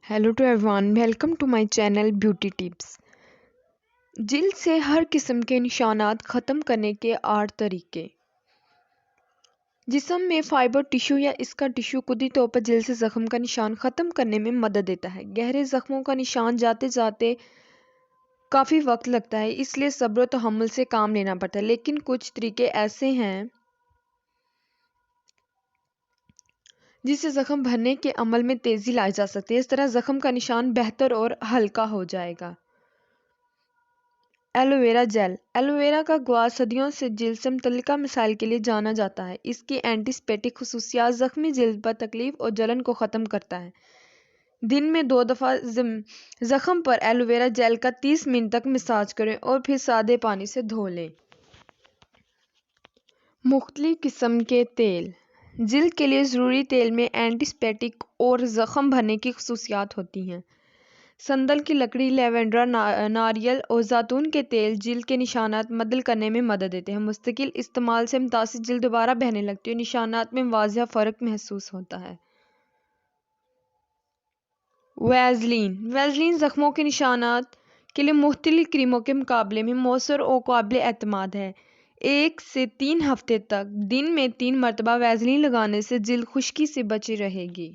Hello to everyone, welcome to my channel beauty tips. जिल्द से हर किस्म के निशानात ख़त्म करने के 8 तरीके। जिस्म में फाइबर टिश्यू या इसका टिश्यू कुदरती तौर पर जिल्द से ज़ख्म का निशान ख़त्म करने में मदद देता है। गहरे ज़ख्मों का निशान जाते जाते काफ़ी वक्त लगता है, इसलिए सब्र और तहम्मुल से काम लेना पड़ता है। लेकिन कुछ तरीके ऐसे हैं जिससे ज़ख्म भरने के अमल में तेज़ी लाई जा सकती है। इस तरह ज़ख्म का निशान बेहतर और हल्का हो जाएगा। Aloe vera gel. एलोवेरा का ग्वास सदियों से जिल्द से मुतल्लिका मसाइल के लिए जाना जाता है। इसकी एंटीसेप्टिक खुसूसियात ज़ख्मी जिल्द पर तकलीफ और जलन को ख़त्म करता है। दिन में 2 दफ़ा ज़ख्म पर एलोवेरा जेल का 30 मिनट तक मसाज करें और फिर सादे पानी से धो लें। मुख्तलिफ किस्म के तेल। जिल्द के लिए ज़रूरी तेल में एंटीसेप्टिक और ज़ख्म भरने की खुसूसियात होती हैं। संदल की लकड़ी, लेवेंडर, नारियल और ज़ैतून के तेल जिल्द के निशानात मदद करने में मदद देते हैं। मुस्तकिल इस्तेमाल से मुतासिर जिल्द दोबारा बहने लगती है और निशानात में वाज़िह फ़र्क महसूस होता है। वैज़लीन ज़ख्मों के निशानात के लिए मुख्तलिफ क्रीमों के मुकाबले में मौसर और काबिल एतमाद है। 1 से 3 हफ्ते तक दिन में 3 मरतबा वैज़लीन लगाने से जिल्द खुश्की से बची रहेगी।